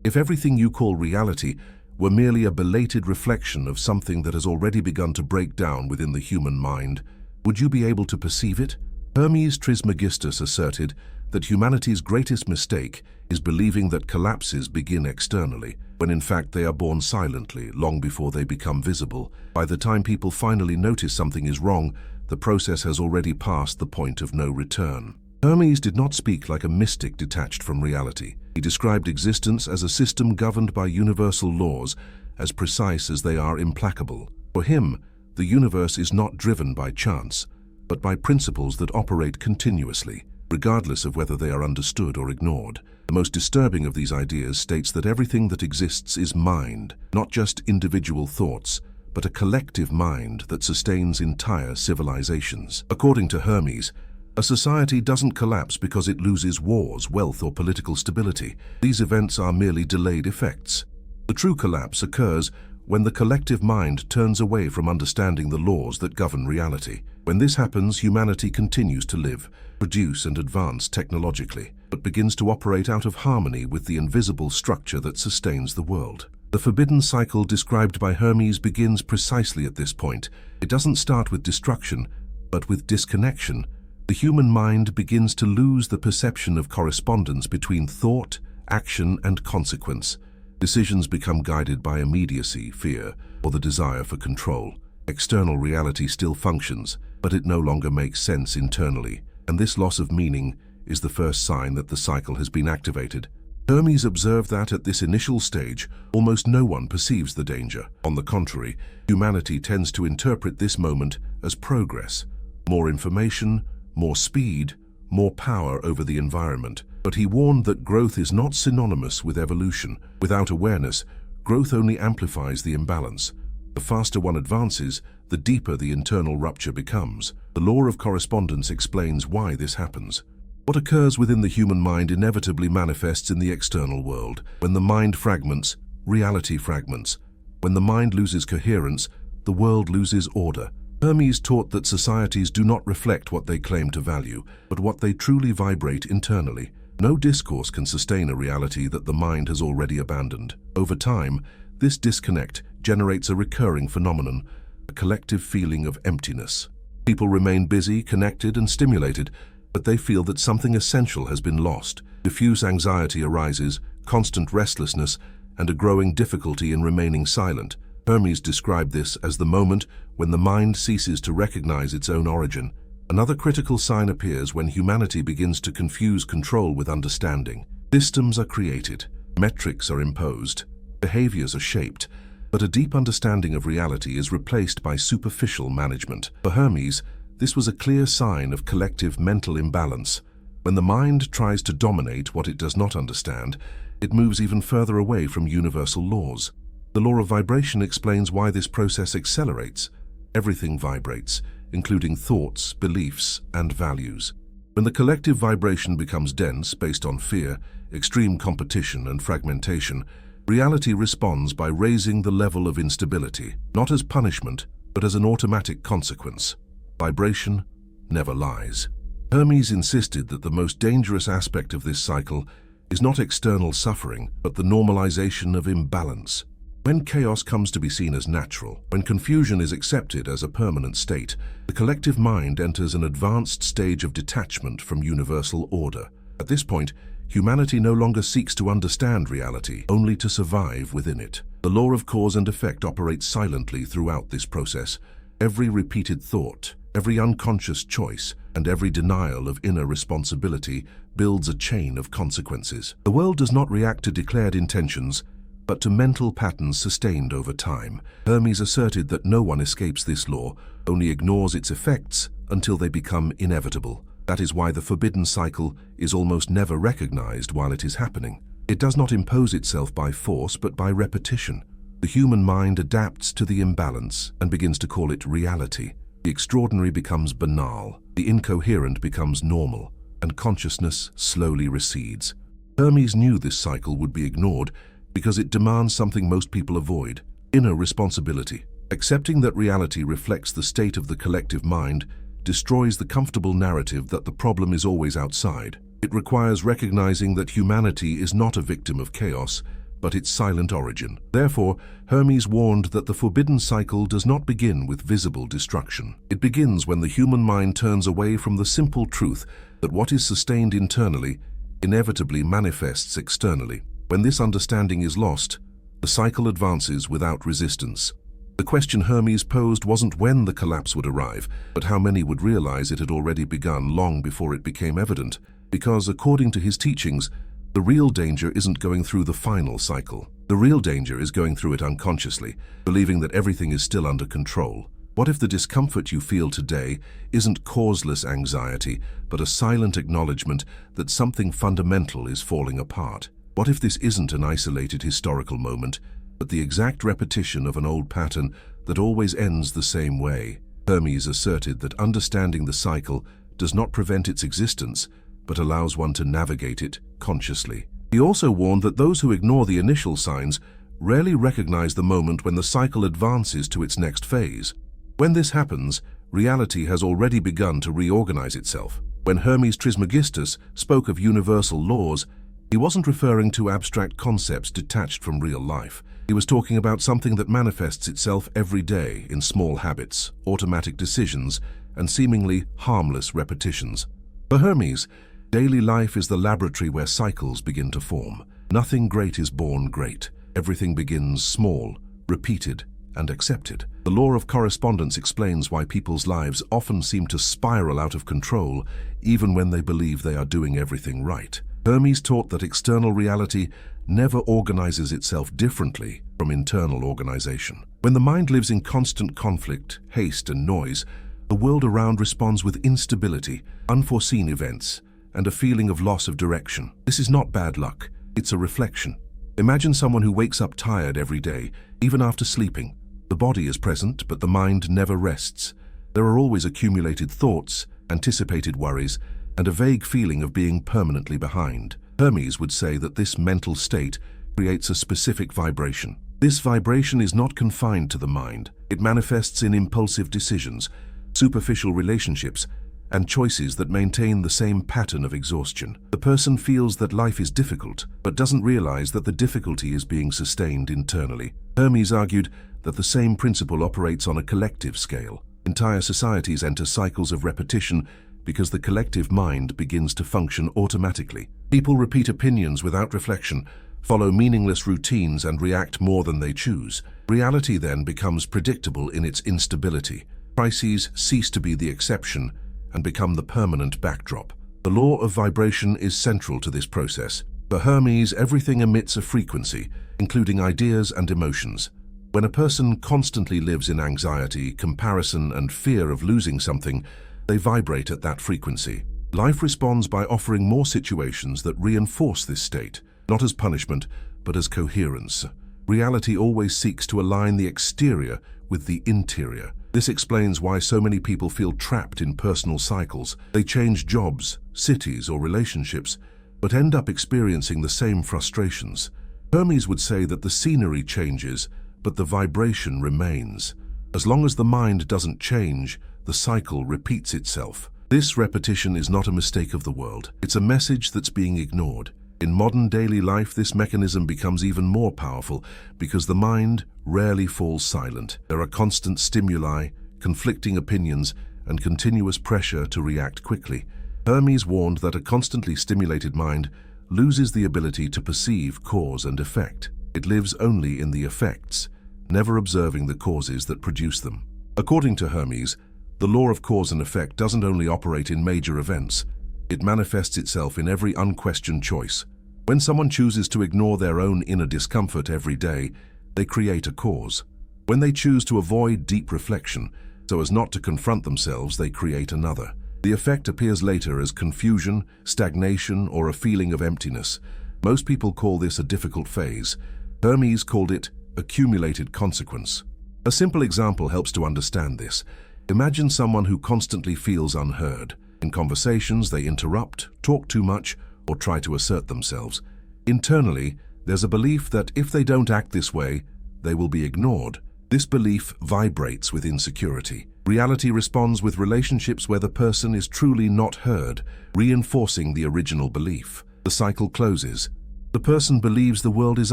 If everything you call reality were merely a belated reflection of something that has already begun to break down within the human mind, would you be able to perceive it? Hermes Trismegistus asserted that humanity's greatest mistake is believing that collapses begin externally, when in fact they are born silently, long before they become visible. By the time people finally notice something is wrong, the process has already passed the point of no return. Hermes did not speak like a mystic detached from reality. He described existence as a system governed by universal laws, as precise as they are implacable. For him, the universe is not driven by chance, but by principles that operate continuously, regardless of whether they are understood or ignored. The most disturbing of these ideas states that everything that exists is mind, not just individual thoughts, but a collective mind that sustains entire civilizations. According to Hermes, a society doesn't collapse because it loses wars, wealth, or political stability. These events are merely delayed effects. The true collapse occurs when the collective mind turns away from understanding the laws that govern reality. When this happens, humanity continues to live, produce, and advance technologically, but begins to operate out of harmony with the invisible structure that sustains the world. The forbidden cycle described by Hermes begins precisely at this point. It doesn't start with destruction, but with disconnection. The human mind begins to lose the perception of correspondence between thought, action, and consequence. Decisions become guided by immediacy, fear, or the desire for control. External reality still functions, but it no longer makes sense internally, and this loss of meaning is the first sign that the cycle has been activated. Hermes observed that at this initial stage, almost no one perceives the danger. On the contrary, humanity tends to interpret this moment as progress. More information, more speed, more power over the environment. But he warned that growth is not synonymous with evolution. Without awareness, growth only amplifies the imbalance. The faster one advances, the deeper the internal rupture becomes. The law of correspondence explains why this happens. What occurs within the human mind inevitably manifests in the external world. When the mind fragments, reality fragments. When the mind loses coherence, the world loses order. Hermes taught that societies do not reflect what they claim to value, but what they truly vibrate internally. No discourse can sustain a reality that the mind has already abandoned. Over time, this disconnect generates a recurring phenomenon, a collective feeling of emptiness. People remain busy, connected, and stimulated, but they feel that something essential has been lost. Diffuse anxiety arises, constant restlessness, and a growing difficulty in remaining silent. Hermes described this as the moment when the mind ceases to recognize its own origin. Another critical sign appears when humanity begins to confuse control with understanding. Systems are created, metrics are imposed, behaviors are shaped, but a deep understanding of reality is replaced by superficial management. For Hermes, this was a clear sign of collective mental imbalance. When the mind tries to dominate what it does not understand, it moves even further away from universal laws. The law of vibration explains why this process accelerates. Everything vibrates, including thoughts, beliefs, and values. When the collective vibration becomes dense based on fear, extreme competition, and fragmentation, reality responds by raising the level of instability, not as punishment, but as an automatic consequence. Vibration never lies. Hermes insisted that the most dangerous aspect of this cycle is not external suffering, but the normalization of imbalance. When chaos comes to be seen as natural, when confusion is accepted as a permanent state, the collective mind enters an advanced stage of detachment from universal order. At this point, humanity no longer seeks to understand reality, only to survive within it. The law of cause and effect operates silently throughout this process. Every repeated thought, every unconscious choice, and every denial of inner responsibility builds a chain of consequences. The world does not react to declared intentions, but to mental patterns sustained over time. Hermes asserted that no one escapes this law, only ignores its effects until they become inevitable. That is why the forbidden cycle is almost never recognized while it is happening. It does not impose itself by force, but by repetition. The human mind adapts to the imbalance and begins to call it reality. The extraordinary becomes banal, the incoherent becomes normal, and consciousness slowly recedes. Hermes knew this cycle would be ignored because it demands something most people avoid: inner responsibility. Accepting that reality reflects the state of the collective mind destroys the comfortable narrative that the problem is always outside. It requires recognizing that humanity is not a victim of chaos, but its silent origin. Therefore, Hermes warned that the forbidden cycle does not begin with visible destruction. It begins when the human mind turns away from the simple truth that what is sustained internally inevitably manifests externally. When this understanding is lost, the cycle advances without resistance. The question Hermes posed wasn't when the collapse would arrive, but how many would realize it had already begun long before it became evident, because, according to his teachings, the real danger isn't going through the final cycle. The real danger is going through it unconsciously, believing that everything is still under control. What if the discomfort you feel today isn't causeless anxiety, but a silent acknowledgement that something fundamental is falling apart? What if this isn't an isolated historical moment, but the exact repetition of an old pattern that always ends the same way? Hermes asserted that understanding the cycle does not prevent its existence, but allows one to navigate it consciously. He also warned that those who ignore the initial signs rarely recognize the moment when the cycle advances to its next phase. When this happens, reality has already begun to reorganize itself. When Hermes Trismegistus spoke of universal laws, he wasn't referring to abstract concepts detached from real life. He was talking about something that manifests itself every day in small habits, automatic decisions, and seemingly harmless repetitions. For Hermes, daily life is the laboratory where cycles begin to form. Nothing great is born great. Everything begins small, repeated, and accepted. The law of correspondence explains why people's lives often seem to spiral out of control, even when they believe they are doing everything right. Hermes taught that external reality never organizes itself differently from internal organization. When the mind lives in constant conflict, haste, and noise, the world around responds with instability, unforeseen events, and a feeling of loss of direction. This is not bad luck, it's a reflection. Imagine someone who wakes up tired every day, even after sleeping. The body is present, but the mind never rests. There are always accumulated thoughts, anticipated worries, and a vague feeling of being permanently behind. Hermes would say that this mental state creates a specific vibration. This vibration is not confined to the mind. It manifests in impulsive decisions, superficial relationships, and choices that maintain the same pattern of exhaustion. The person feels that life is difficult, but doesn't realize that the difficulty is being sustained internally. Hermes argued that the same principle operates on a collective scale. Entire societies enter cycles of repetition because the collective mind begins to function automatically. People repeat opinions without reflection, follow meaningless routines, and react more than they choose. Reality then becomes predictable in its instability. Crises cease to be the exception and become the permanent backdrop. The law of vibration is central to this process. For Hermes, everything emits a frequency, including ideas and emotions. When a person constantly lives in anxiety, comparison, and fear of losing something, they vibrate at that frequency. Life responds by offering more situations that reinforce this state, not as punishment, but as coherence. Reality always seeks to align the exterior with the interior. This explains why so many people feel trapped in personal cycles. They change jobs, cities, or relationships, but end up experiencing the same frustrations. Hermes would say that the scenery changes, but the vibration remains. As long as the mind doesn't change, the cycle repeats itself. This repetition is not a mistake of the world. It's a message that's being ignored. In modern daily life, this mechanism becomes even more powerful because the mind rarely falls silent. There are constant stimuli, conflicting opinions, and continuous pressure to react quickly. Hermes warned that a constantly stimulated mind loses the ability to perceive cause and effect. It lives only in the effects, never observing the causes that produce them. According to Hermes, the law of cause and effect doesn't only operate in major events, it manifests itself in every unquestioned choice. When someone chooses to ignore their own inner discomfort every day, they create a cause. When they choose to avoid deep reflection, so as not to confront themselves, they create another. The effect appears later as confusion, stagnation, or a feeling of emptiness. Most people call this a difficult phase. Hermes called it accumulated consequence. A simple example helps to understand this. Imagine someone who constantly feels unheard. In conversations, they interrupt, talk too much, or try to assert themselves. Internally, there's a belief that if they don't act this way, they will be ignored. This belief vibrates with insecurity. Reality responds with relationships where the person is truly not heard, reinforcing the original belief. The cycle closes. The person believes the world is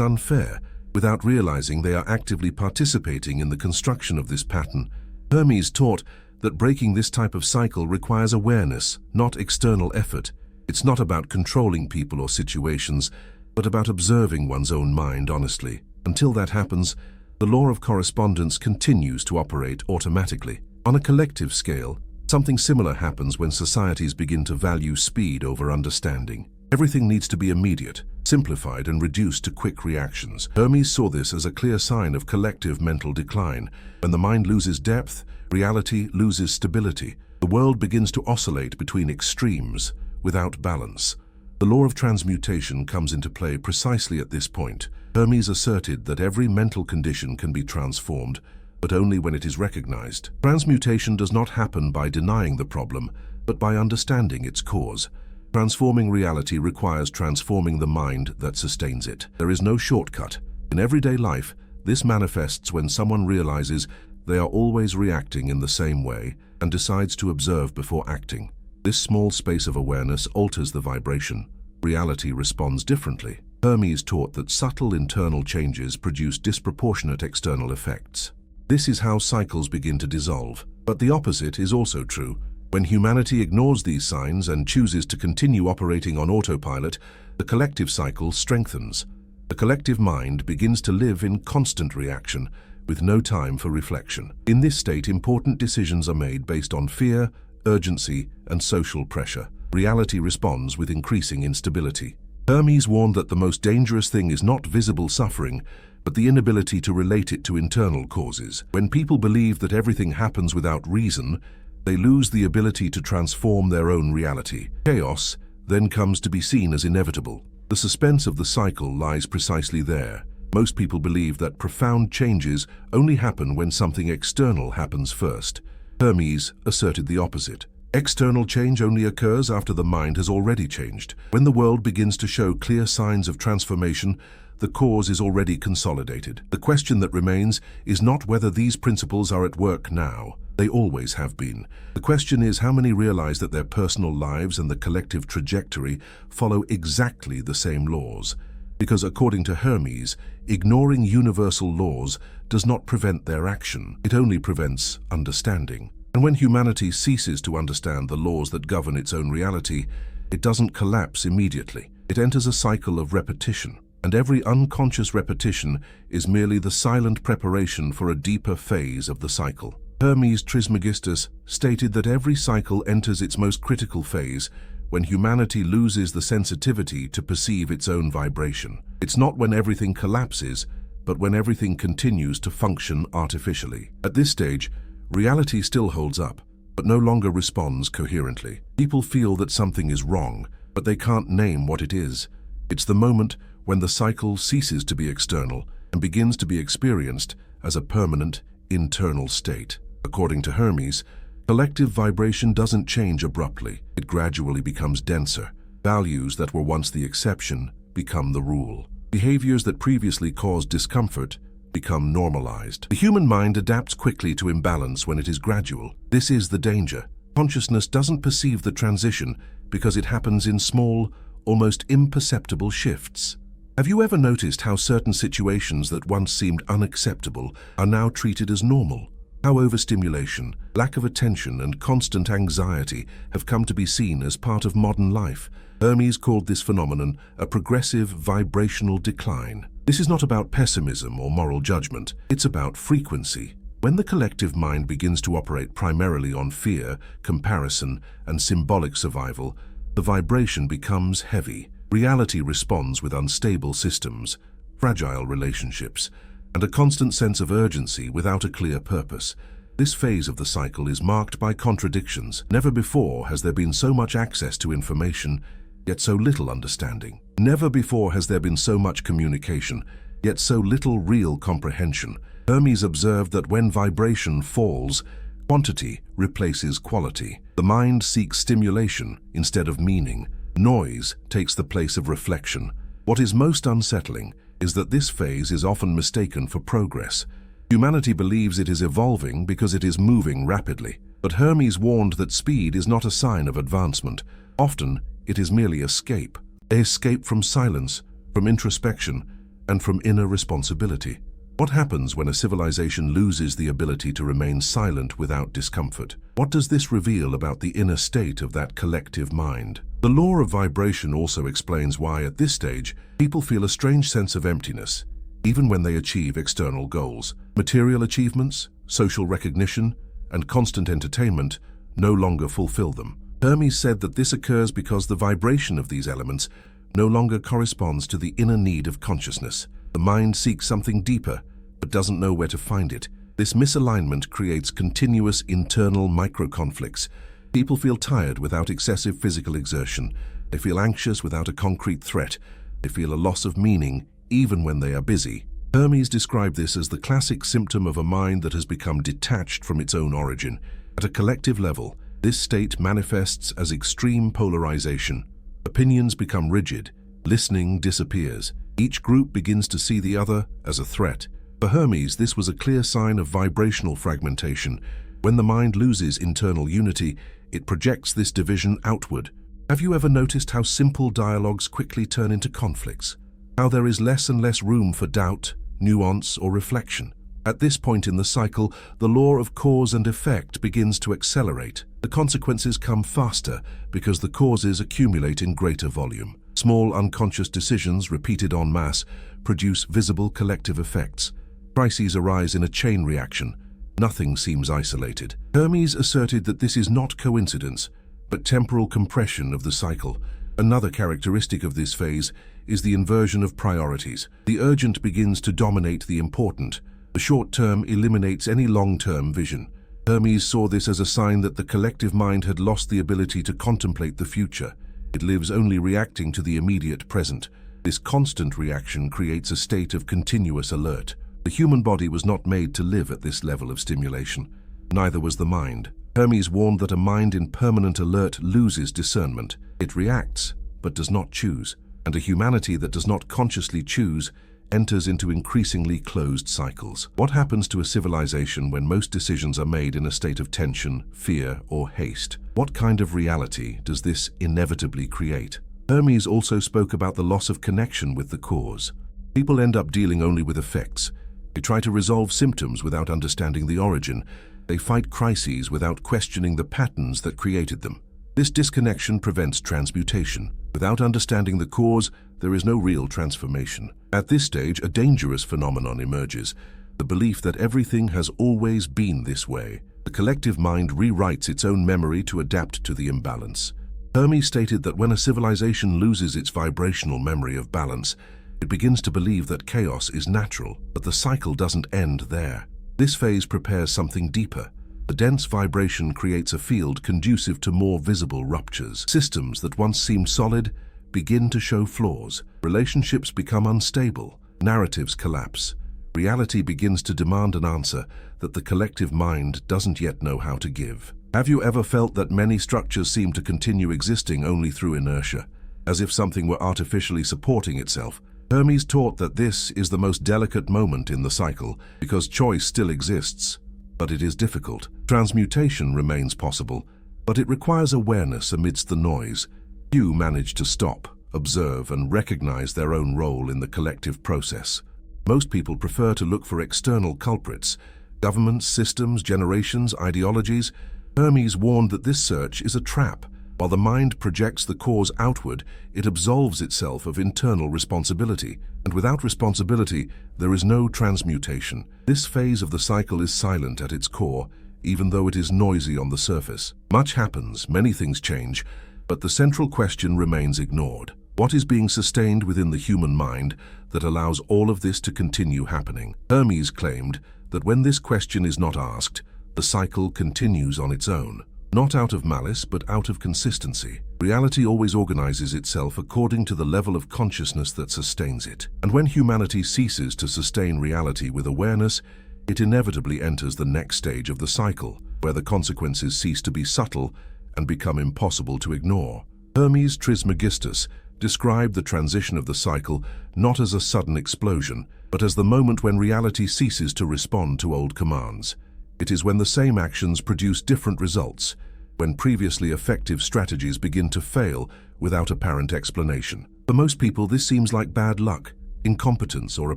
unfair, without realizing they are actively participating in the construction of this pattern. Hermes taught that breaking this type of cycle requires awareness, not external effort. It's not about controlling people or situations, but about observing one's own mind honestly. Until that happens, the law of correspondence continues to operate automatically. On a collective scale, something similar happens when societies begin to value speed over understanding. Everything needs to be immediate, simplified, and reduced to quick reactions. Hermes saw this as a clear sign of collective mental decline. When the mind loses depth, reality loses stability. The world begins to oscillate between extremes, without balance. The law of transmutation comes into play precisely at this point. Hermes asserted that every mental condition can be transformed, but only when it is recognized. Transmutation does not happen by denying the problem, but by understanding its cause. Transforming reality requires transforming the mind that sustains it. There is no shortcut. In everyday life, this manifests when someone realizes they are always reacting in the same way and decides to observe before acting. This small space of awareness alters the vibration. Reality responds differently. Hermes taught that subtle internal changes produce disproportionate external effects. This is how cycles begin to dissolve. But the opposite is also true. When humanity ignores these signs and chooses to continue operating on autopilot, the collective cycle strengthens. The collective mind begins to live in constant reaction, with no time for reflection. In this state, important decisions are made based on fear, urgency, and social pressure. Reality responds with increasing instability. Hermes warned that the most dangerous thing is not visible suffering, but the inability to relate it to internal causes. When people believe that everything happens without reason, they lose the ability to transform their own reality. Chaos then comes to be seen as inevitable. The suspense of the cycle lies precisely there. Most people believe that profound changes only happen when something external happens first. Hermes asserted the opposite. External change only occurs after the mind has already changed. When the world begins to show clear signs of transformation, the cause is already consolidated. The question that remains is not whether these principles are at work now. They always have been. The question is how many realize that their personal lives and the collective trajectory follow exactly the same laws. Because according to Hermes, ignoring universal laws does not prevent their action. It only prevents understanding. And when humanity ceases to understand the laws that govern its own reality, it doesn't collapse immediately. It enters a cycle of repetition. And every unconscious repetition is merely the silent preparation for a deeper phase of the cycle. Hermes Trismegistus stated that every cycle enters its most critical phase when humanity loses the sensitivity to perceive its own vibration. It's not when everything collapses, but when everything continues to function artificially. At this stage, reality still holds up, but no longer responds coherently. People feel that something is wrong, but they can't name what it is. It's the moment when the cycle ceases to be external and begins to be experienced as a permanent, internal state. According to Hermes, collective vibration doesn't change abruptly. It gradually becomes denser. Values that were once the exception become the rule. Behaviors that previously caused discomfort become normalized. The human mind adapts quickly to imbalance when it is gradual. This is the danger. Consciousness doesn't perceive the transition because it happens in small, almost imperceptible shifts. Have you ever noticed how certain situations that once seemed unacceptable are now treated as normal? How overstimulation, lack of attention, and constant anxiety have come to be seen as part of modern life? Hermes called this phenomenon a progressive vibrational decline. This is not about pessimism or moral judgment. It's about frequency. When the collective mind begins to operate primarily on fear, comparison, and symbolic survival, the vibration becomes heavy. Reality responds with unstable systems, fragile relationships, and a constant sense of urgency without a clear purpose. This phase of the cycle is marked by contradictions. Never before has there been so much access to information, yet so little understanding. Never before has there been so much communication, yet so little real comprehension. Hermes observed that when vibration falls, quantity replaces quality. The mind seeks stimulation instead of meaning. Noise takes the place of reflection. What is most unsettling is that this phase is often mistaken for progress. Humanity believes it is evolving because it is moving rapidly. But Hermes warned that speed is not a sign of advancement. Often, it is merely escape. Escape from silence, from introspection, and from inner responsibility. What happens when a civilization loses the ability to remain silent without discomfort? What does this reveal about the inner state of that collective mind? The law of vibration also explains why, at this stage, people feel a strange sense of emptiness, even when they achieve external goals. Material achievements, social recognition, and constant entertainment no longer fulfill them. Hermes said that this occurs because the vibration of these elements no longer corresponds to the inner need of consciousness. The mind seeks something deeper, but doesn't know where to find it. This misalignment creates continuous internal micro-conflicts. People feel tired without excessive physical exertion. They feel anxious without a concrete threat. They feel a loss of meaning, even when they are busy. Hermes described this as the classic symptom of a mind that has become detached from its own origin. At a collective level, this state manifests as extreme polarization. Opinions become rigid. Listening disappears. Each group begins to see the other as a threat. For Hermes, this was a clear sign of vibrational fragmentation. When the mind loses internal unity, it projects this division outward. Have you ever noticed how simple dialogues quickly turn into conflicts? How there is less and less room for doubt, nuance, or reflection? At this point in the cycle, the law of cause and effect begins to accelerate. The consequences come faster because the causes accumulate in greater volume. Small unconscious decisions repeated en masse produce visible collective effects. Crises arise in a chain reaction. Nothing seems isolated. Hermes asserted that this is not coincidence, but temporal compression of the cycle. Another characteristic of this phase is the inversion of priorities. The urgent begins to dominate the important. The short term eliminates any long-term vision. Hermes saw this as a sign that the collective mind had lost the ability to contemplate the future. It lives only reacting to the immediate present. This constant reaction creates a state of continuous alert. The human body was not made to live at this level of stimulation. Neither was the mind. Hermes warned that a mind in permanent alert loses discernment. It reacts, but does not choose. And a humanity that does not consciously choose enters into increasingly closed cycles. What happens to a civilization when most decisions are made in a state of tension, fear, or haste? What kind of reality does this inevitably create? Hermes also spoke about the loss of connection with the cause. People end up dealing only with effects. They try to resolve symptoms without understanding the origin. They fight crises without questioning the patterns that created them. This disconnection prevents transmutation. Without understanding the cause, there is no real transformation. At this stage, a dangerous phenomenon emerges, the belief that everything has always been this way. The collective mind rewrites its own memory to adapt to the imbalance. Hermes stated that when a civilization loses its vibrational memory of balance, it begins to believe that chaos is natural, but the cycle doesn't end there. This phase prepares something deeper. The dense vibration creates a field conducive to more visible ruptures. Systems that once seemed solid begin to show flaws. Relationships become unstable. Narratives collapse. Reality begins to demand an answer that the collective mind doesn't yet know how to give. Have you ever felt that many structures seem to continue existing only through inertia, as if something were artificially supporting itself? Hermes taught that this is the most delicate moment in the cycle because choice still exists, but it is difficult. Transmutation remains possible, but it requires awareness amidst the noise. Few manage to stop, observe, and recognize their own role in the collective process. Most people prefer to look for external culprits, governments, systems, generations, ideologies. Hermes warned that this search is a trap. While the mind projects the cause outward, it absolves itself of internal responsibility. And without responsibility, there is no transmutation. This phase of the cycle is silent at its core, even though it is noisy on the surface. Much happens, many things change, but the central question remains ignored. What is being sustained within the human mind that allows all of this to continue happening? Hermes claimed that when this question is not asked, the cycle continues on its own. Not out of malice, but out of consistency. Reality always organizes itself according to the level of consciousness that sustains it. And when humanity ceases to sustain reality with awareness, it inevitably enters the next stage of the cycle, where the consequences cease to be subtle and become impossible to ignore. Hermes Trismegistus described the transition of the cycle not as a sudden explosion, but as the moment when reality ceases to respond to old commands. It is when the same actions produce different results, when previously effective strategies begin to fail without apparent explanation. For most people, this seems like bad luck, incompetence, or a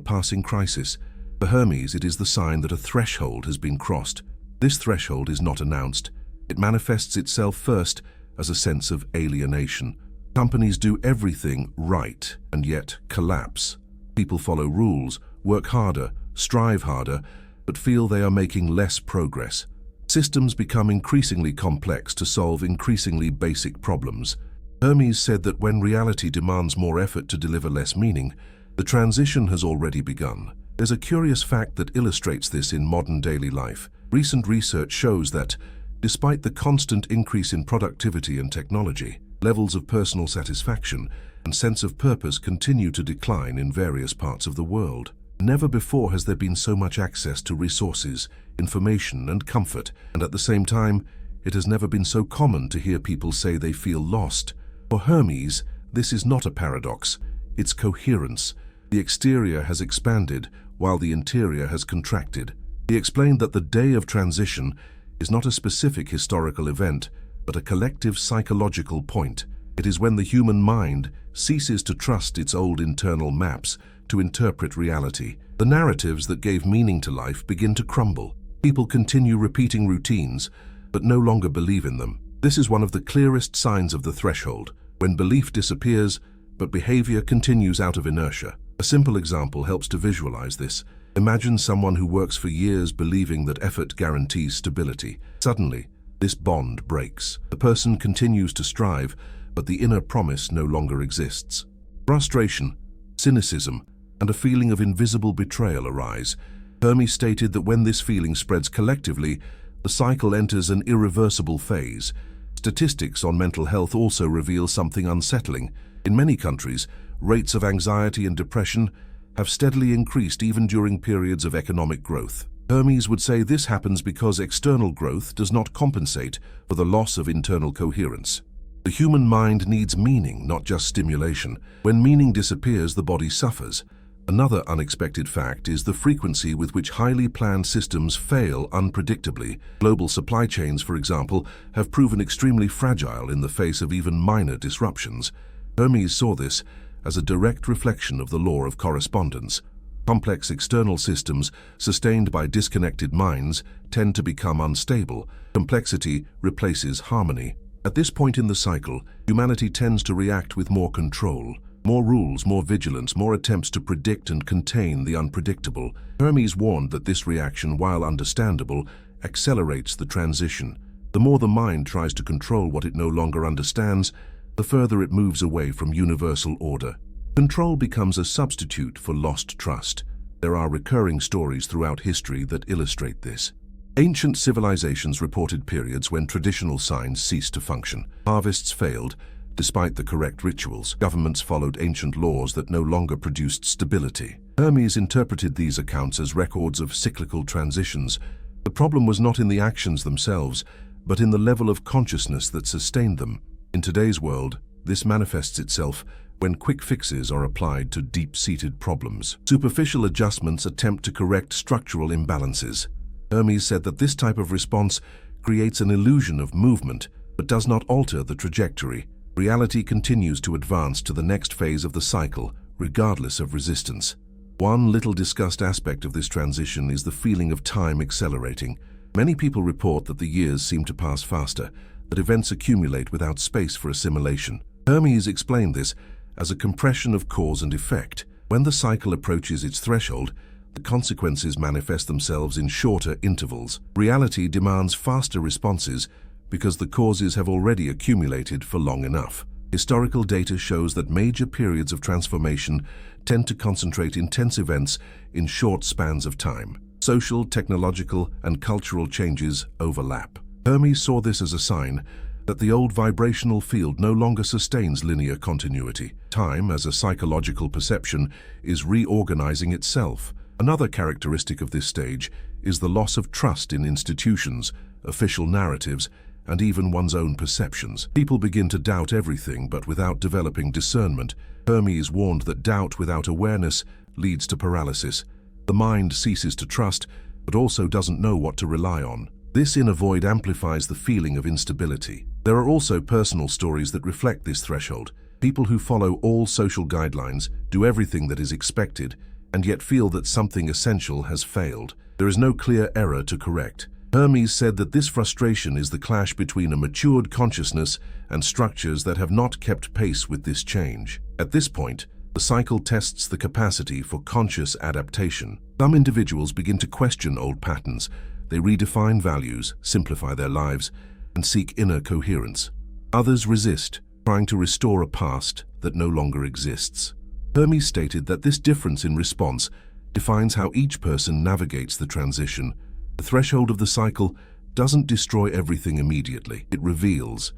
passing crisis. For Hermes, it is the sign that a threshold has been crossed. This threshold is not announced. It manifests itself first as a sense of alienation. Companies do everything right and yet collapse. People follow rules, work harder, strive harder, but feel they are making less progress. Systems become increasingly complex to solve increasingly basic problems. Hermes said that when reality demands more effort to deliver less meaning, the transition has already begun. There's a curious fact that illustrates this in modern daily life. Recent research shows that, despite the constant increase in productivity and technology, levels of personal satisfaction and sense of purpose continue to decline in various parts of the world. Never before has there been so much access to resources, information, and comfort, and at the same time, it has never been so common to hear people say they feel lost. For Hermes, this is not a paradox, it's coherence. The exterior has expanded while the interior has contracted. He explained that the day of transition is not a specific historical event, but a collective psychological point. It is when the human mind ceases to trust its old internal maps to interpret reality. The narratives that gave meaning to life begin to crumble. People continue repeating routines, but no longer believe in them. This is one of the clearest signs of the threshold, when belief disappears, but behavior continues out of inertia. A simple example helps to visualize this. Imagine someone who works for years believing that effort guarantees stability. Suddenly, this bond breaks. The person continues to strive, but the inner promise no longer exists. Frustration, cynicism, and a feeling of invisible betrayal arise. Hermes stated that when this feeling spreads collectively, the cycle enters an irreversible phase. Statistics on mental health also reveal something unsettling. In many countries, rates of anxiety and depression have steadily increased even during periods of economic growth. Hermes would say this happens because external growth does not compensate for the loss of internal coherence. The human mind needs meaning, not just stimulation. When meaning disappears, the body suffers. Another unexpected fact is the frequency with which highly planned systems fail unpredictably. Global supply chains, for example, have proven extremely fragile in the face of even minor disruptions. Hermes saw this as a direct reflection of the law of correspondence. Complex external systems, sustained by disconnected minds, tend to become unstable. Complexity replaces harmony. At this point in the cycle, humanity tends to react with more control. More rules, more vigilance, more attempts to predict and contain the unpredictable. Hermes warned that this reaction, while understandable, accelerates the transition. The more the mind tries to control what it no longer understands, the further it moves away from universal order. Control becomes a substitute for lost trust. There are recurring stories throughout history that illustrate this. Ancient civilizations reported periods when traditional signs ceased to function. Harvests failed, despite the correct rituals. Governments followed ancient laws that no longer produced stability. Hermes interpreted these accounts as records of cyclical transitions. The problem was not in the actions themselves, but in the level of consciousness that sustained them. In today's world, this manifests itself when quick fixes are applied to deep-seated problems. Superficial adjustments attempt to correct structural imbalances. Hermes said that this type of response creates an illusion of movement, but does not alter the trajectory. Reality continues to advance to the next phase of the cycle, regardless of resistance. One little discussed aspect of this transition is the feeling of time accelerating. Many people report that the years seem to pass faster, that events accumulate without space for assimilation. Hermes explained this as a compression of cause and effect. When the cycle approaches its threshold, the consequences manifest themselves in shorter intervals. Reality demands faster responses because the causes have already accumulated for long enough. Historical data shows that major periods of transformation tend to concentrate intense events in short spans of time. Social, technological, and cultural changes overlap. Hermes saw this as a sign that the old vibrational field no longer sustains linear continuity. Time, as a psychological perception, is reorganizing itself. Another characteristic of this stage is the loss of trust in institutions, official narratives, and even one's own perceptions. People begin to doubt everything, but without developing discernment. Hermes warned that doubt without awareness leads to paralysis. The mind ceases to trust, but also doesn't know what to rely on. This inner void amplifies the feeling of instability. There are also personal stories that reflect this threshold. People who follow all social guidelines, do everything that is expected, and yet feel that something essential has failed. There is no clear error to correct. Hermes said that this frustration is the clash between a matured consciousness and structures that have not kept pace with this change. At this point, the cycle tests the capacity for conscious adaptation. Some individuals begin to question old patterns. They redefine values, simplify their lives, and seek inner coherence. Others resist, trying to restore a past that no longer exists. Hermes stated that this difference in response defines how each person navigates the transition. The threshold of the cycle doesn't destroy everything immediately. It reveals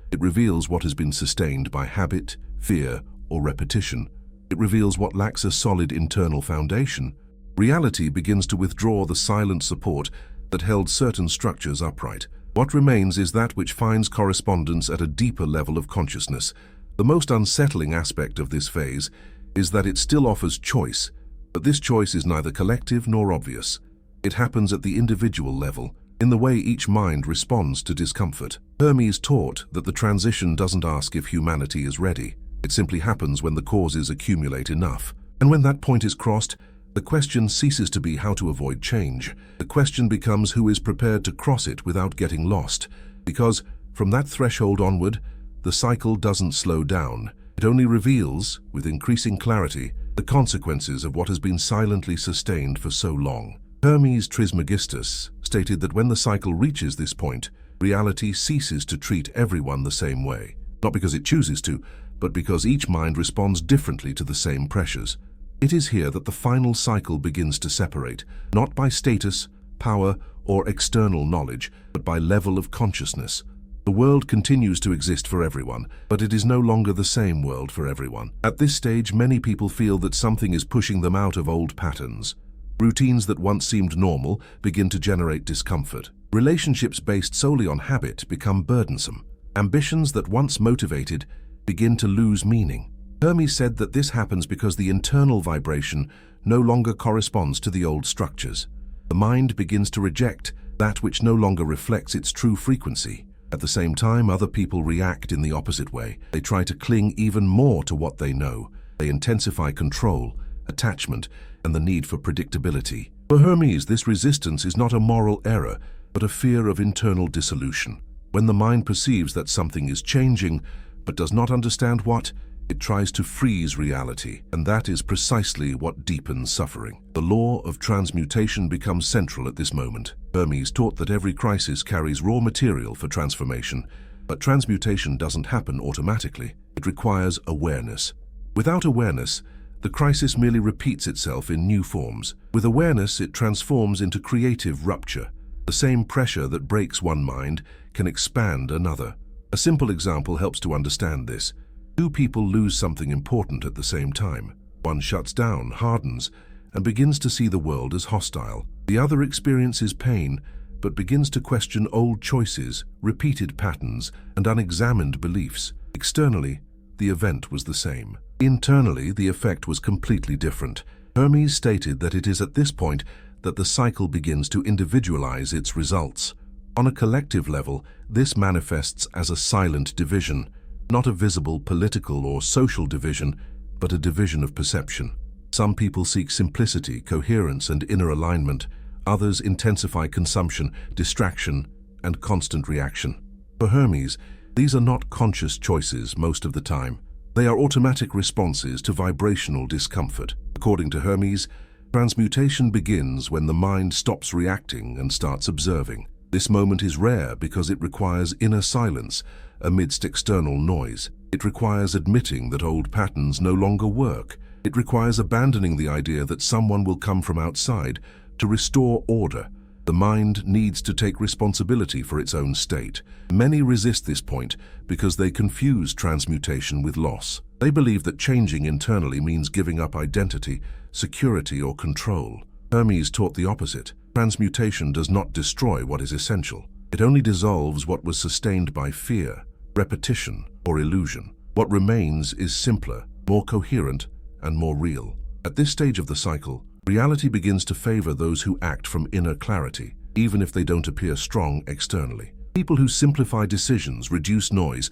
what has been sustained by habit, fear, or repetition. It reveals what lacks a solid internal foundation. Reality begins to withdraw the silent support that held certain structures upright. What remains is that which finds correspondence at a deeper level of consciousness. The most unsettling aspect of this phase is that it still offers choice, but this choice is neither collective nor obvious. It happens at the individual level, in the way each mind responds to discomfort. Hermes taught that the transition doesn't ask if humanity is ready. It simply happens when the causes accumulate enough. And when that point is crossed, the question ceases to be how to avoid change. The question becomes who is prepared to cross it without getting lost. Because, from that threshold onward, the cycle doesn't slow down. It only reveals, with increasing clarity, the consequences of what has been silently sustained for so long. Hermes Trismegistus stated that when the cycle reaches this point, reality ceases to treat everyone the same way. Not because it chooses to, but because each mind responds differently to the same pressures. It is here that the final cycle begins to separate, not by status, power, or external knowledge, but by level of consciousness. The world continues to exist for everyone, but it is no longer the same world for everyone. At this stage, many people feel that something is pushing them out of old patterns. Routines that once seemed normal begin to generate discomfort. Relationships based solely on habit become burdensome. Ambitions that once motivated begin to lose meaning. Hermes said that this happens because the internal vibration no longer corresponds to the old structures. The mind begins to reject that which no longer reflects its true frequency. At the same time, other people react in the opposite way. They try to cling even more to what they know. They intensify control, attachment, and the need for predictability. For Hermes, this resistance is not a moral error, but a fear of internal dissolution. When the mind perceives that something is changing, but does not understand what, it tries to freeze reality, and that is precisely what deepens suffering. The law of transmutation becomes central at this moment. Hermes taught that every crisis carries raw material for transformation, but transmutation doesn't happen automatically. It requires awareness. Without awareness, the crisis merely repeats itself in new forms. With awareness, it transforms into creative rupture. The same pressure that breaks one mind can expand another. A simple example helps to understand this. Two people lose something important at the same time. One shuts down, hardens, and begins to see the world as hostile. The other experiences pain, but begins to question old choices, repeated patterns, and unexamined beliefs. Externally, the event was the same. Internally, the effect was completely different. Hermes stated that it is at this point that the cycle begins to individualize its results. On a collective level, this manifests as a silent division, not a visible political or social division, but a division of perception. Some people seek simplicity, coherence, and inner alignment. Others intensify consumption, distraction, and constant reaction. For Hermes, these are not conscious choices most of the time. They are automatic responses to vibrational discomfort. According to Hermes, transmutation begins when the mind stops reacting and starts observing. This moment is rare because it requires inner silence amidst external noise. It requires admitting that old patterns no longer work. It requires abandoning the idea that someone will come from outside to restore order. The mind needs to take responsibility for its own state. Many resist this point because they confuse transmutation with loss. They believe that changing internally means giving up identity, security, or control. Hermes taught the opposite. Transmutation does not destroy what is essential. It only dissolves what was sustained by fear, repetition, or illusion. What remains is simpler, more coherent, and more real. At this stage of the cycle, reality begins to favor those who act from inner clarity, even if they don't appear strong externally. People who simplify decisions, reduce noise,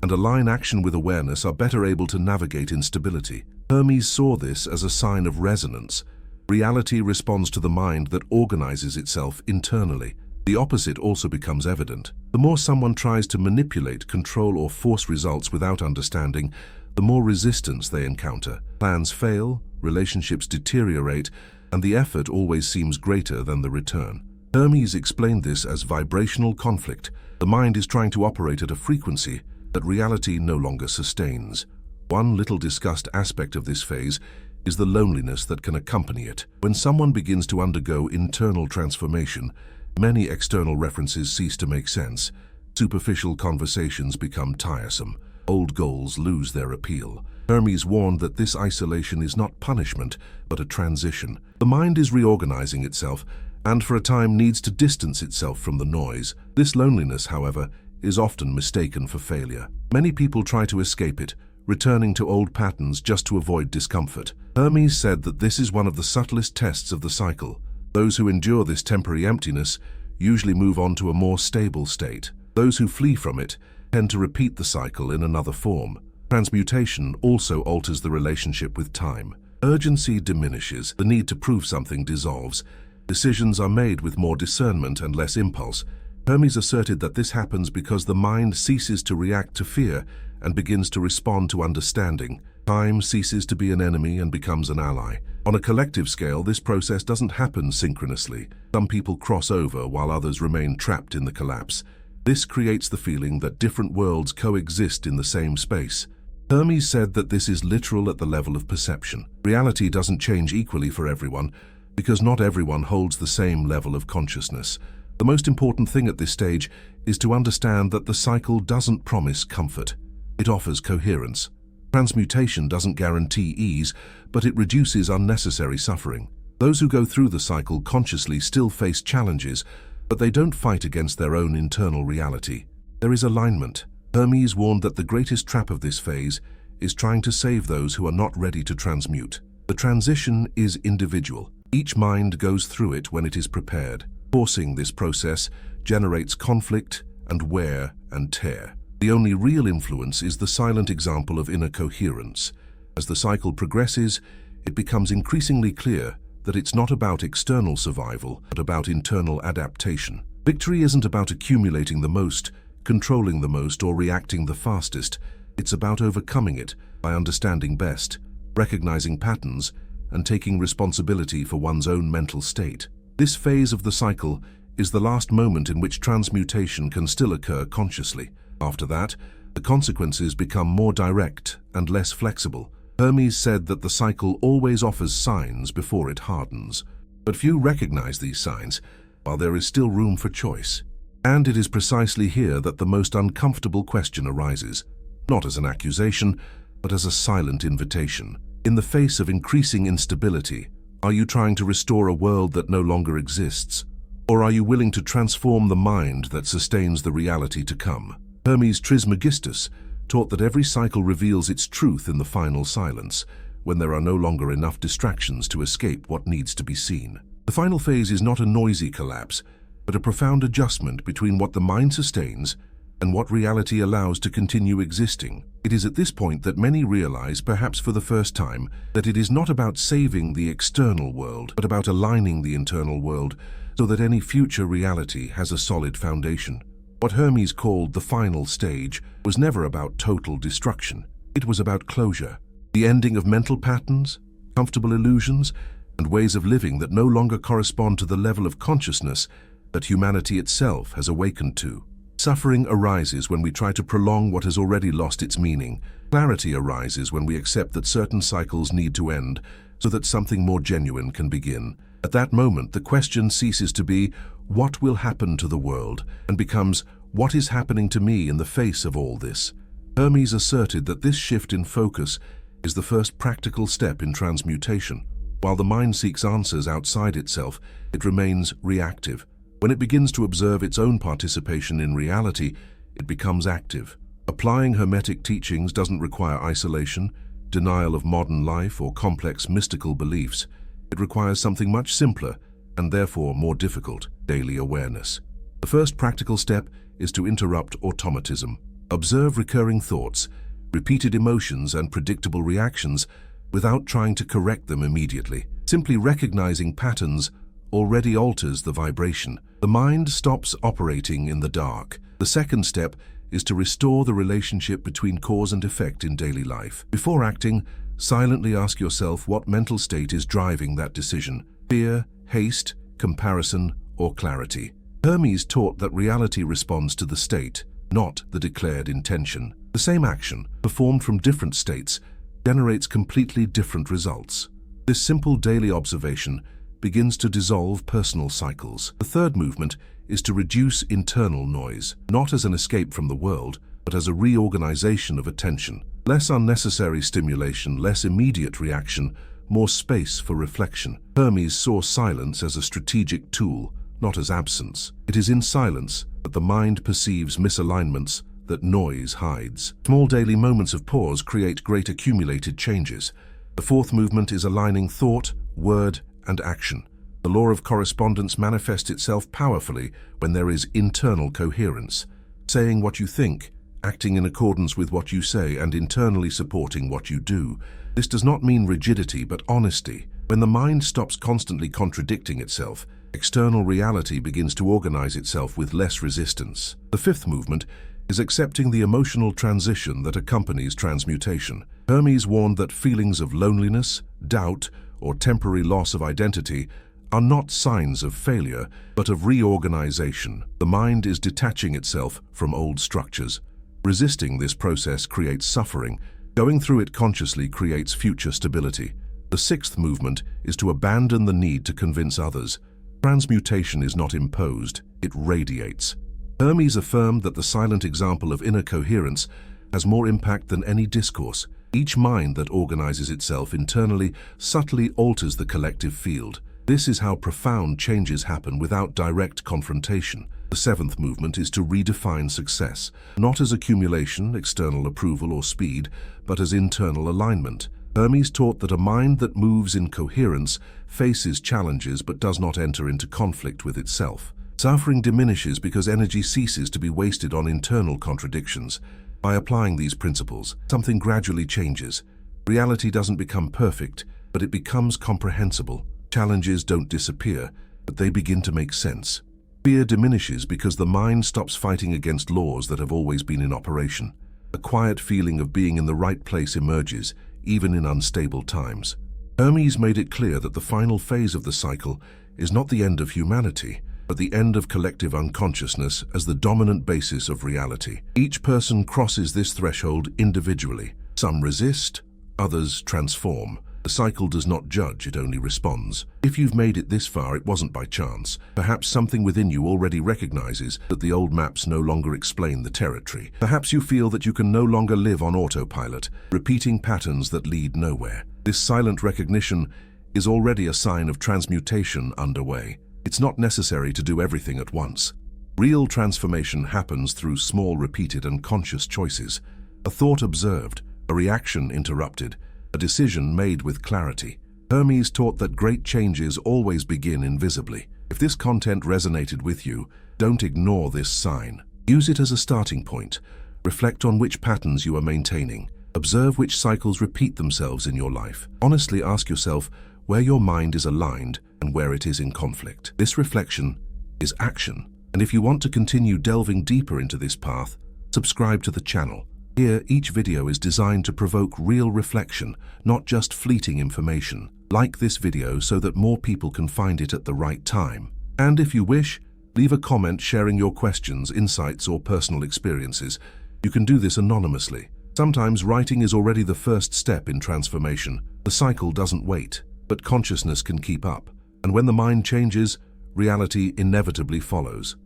and align action with awareness are better able to navigate instability. Hermes saw this as a sign of resonance. Reality responds to the mind that organizes itself internally. The opposite also becomes evident. The more someone tries to manipulate, control, or force results without understanding, the more resistance they encounter. Plans fail, relationships deteriorate, and the effort always seems greater than the return. Hermes explained this as vibrational conflict. The mind is trying to operate at a frequency that reality no longer sustains. One little discussed aspect of this phase is the loneliness that can accompany it. When someone begins to undergo internal transformation, many external references cease to make sense. Superficial conversations become tiresome. Old goals lose their appeal. Hermes warned that this isolation is not punishment, but a transition. The mind is reorganizing itself, and for a time needs to distance itself from the noise. This loneliness, however, is often mistaken for failure. Many people try to escape it, returning to old patterns just to avoid discomfort. Hermes said that this is one of the subtlest tests of the cycle. Those who endure this temporary emptiness usually move on to a more stable state. Those who flee from it tend to repeat the cycle in another form. Transmutation also alters the relationship with time. Urgency diminishes, the need to prove something dissolves. Decisions are made with more discernment and less impulse. Hermes asserted that this happens because the mind ceases to react to fear and begins to respond to understanding. Time ceases to be an enemy and becomes an ally. On a collective scale, this process doesn't happen synchronously. Some people cross over while others remain trapped in the collapse. This creates the feeling that different worlds coexist in the same space. Hermes said that this is literal at the level of perception. Reality doesn't change equally for everyone, because not everyone holds the same level of consciousness. The most important thing at this stage is to understand that the cycle doesn't promise comfort. It offers coherence. Transmutation doesn't guarantee ease, but it reduces unnecessary suffering. Those who go through the cycle consciously still face challenges, but they don't fight against their own internal reality. There is alignment. Hermes warned that the greatest trap of this phase is trying to save those who are not ready to transmute. The transition is individual. Each mind goes through it when it is prepared. Forcing this process generates conflict and wear and tear. The only real influence is the silent example of inner coherence. As the cycle progresses, it becomes increasingly clear that it's not about external survival, but about internal adaptation. Victory isn't about accumulating the most, controlling the most, or reacting the fastest. It's about overcoming it by understanding best, recognizing patterns, and taking responsibility for one's own mental state. This phase of the cycle is the last moment in which transmutation can still occur consciously. After that, the consequences become more direct and less flexible. Hermes said that the cycle always offers signs before it hardens, but few recognize these signs, while there is still room for choice. And it is precisely here that the most uncomfortable question arises, not as an accusation, but as a silent invitation. In the face of increasing instability, are you trying to restore a world that no longer exists? Or are you willing to transform the mind that sustains the reality to come? Hermes Trismegistus taught that every cycle reveals its truth in the final silence, when there are no longer enough distractions to escape what needs to be seen. The final phase is not a noisy collapse, but a profound adjustment between what the mind sustains and what reality allows to continue existing. It is at this point that many realize, perhaps for the first time, that it is not about saving the external world, but about aligning the internal world so that any future reality has a solid foundation. What Hermes called the final stage was never about total destruction. It was about closure, the ending of mental patterns, comfortable illusions, and ways of living that no longer correspond to the level of consciousness that humanity itself has awakened to. Suffering arises when we try to prolong what has already lost its meaning. Clarity arises when we accept that certain cycles need to end so that something more genuine can begin. At that moment, the question ceases to be, what will happen to the world, and becomes, what is happening to me in the face of all this? Hermes asserted that this shift in focus is the first practical step in transmutation. While the mind seeks answers outside itself, it remains reactive. When it begins to observe its own participation in reality, it becomes active. Applying Hermetic teachings doesn't require isolation, denial of modern life, or complex mystical beliefs. It requires something much simpler, and therefore more difficult: daily awareness. The first practical step is to interrupt automatism. Observe recurring thoughts, repeated emotions, and predictable reactions without trying to correct them immediately. Simply recognizing patterns already alters the vibration. The mind stops operating in the dark. The second step is to restore the relationship between cause and effect in daily life. Before acting, silently ask yourself what mental state is driving that decision: fear, haste, comparison, or clarity. Hermes taught that reality responds to the state, not the declared intention. The same action, performed from different states, generates completely different results. This simple daily observation begins to dissolve personal cycles. The third movement is to reduce internal noise, not as an escape from the world, but as a reorganization of attention. Less unnecessary stimulation, less immediate reaction, more space for reflection. Hermes saw silence as a strategic tool, not as absence. It is in silence that the mind perceives misalignments that noise hides. Small daily moments of pause create great accumulated changes. The fourth movement is aligning thought, word, and action. The law of correspondence manifests itself powerfully when there is internal coherence. Saying what you think, acting in accordance with what you say, and internally supporting what you do. This does not mean rigidity, but honesty. When the mind stops constantly contradicting itself, external reality begins to organize itself with less resistance. The fifth movement is accepting the emotional transition that accompanies transmutation. Hermes warned that feelings of loneliness, doubt, or temporary loss of identity are not signs of failure, but of reorganization. The mind is detaching itself from old structures. Resisting this process creates suffering. Going through it consciously creates future stability. The sixth movement is to abandon the need to convince others. Transmutation is not imposed, it radiates. Hermes affirmed that the silent example of inner coherence has more impact than any discourse. Each mind that organizes itself internally subtly alters the collective field. This is how profound changes happen without direct confrontation. The seventh movement is to redefine success, not as accumulation, external approval, or speed, but as internal alignment. Hermes taught that a mind that moves in coherence faces challenges but does not enter into conflict with itself. Suffering diminishes because energy ceases to be wasted on internal contradictions. By applying these principles, something gradually changes. Reality doesn't become perfect, but it becomes comprehensible. Challenges don't disappear, but they begin to make sense. Fear diminishes because the mind stops fighting against laws that have always been in operation. A quiet feeling of being in the right place emerges, even in unstable times. Hermes made it clear that the final phase of the cycle is not the end of humanity, but the end of collective unconsciousness as the dominant basis of reality. Each person crosses this threshold individually. Some resist, others transform. The cycle does not judge, it only responds. If you've made it this far, it wasn't by chance. Perhaps something within you already recognizes that the old maps no longer explain the territory. Perhaps you feel that you can no longer live on autopilot, repeating patterns that lead nowhere. This silent recognition is already a sign of transmutation underway. It's not necessary to do everything at once. Real transformation happens through small, repeated, and conscious choices. A thought observed, a reaction interrupted, a decision made with clarity. Hermes taught that great changes always begin invisibly. If this content resonated with you, don't ignore this sign. Use it as a starting point. Reflect on which patterns you are maintaining. Observe which cycles repeat themselves in your life. Honestly ask yourself where your mind is aligned and where it is in conflict. This reflection is action. And if you want to continue delving deeper into this path, subscribe to the channel. Here, each video is designed to provoke real reflection, not just fleeting information. Like this video so that more people can find it at the right time. And if you wish, leave a comment sharing your questions, insights, or personal experiences. You can do this anonymously. Sometimes writing is already the first step in transformation. The cycle doesn't wait, but consciousness can keep up. And when the mind changes, reality inevitably follows.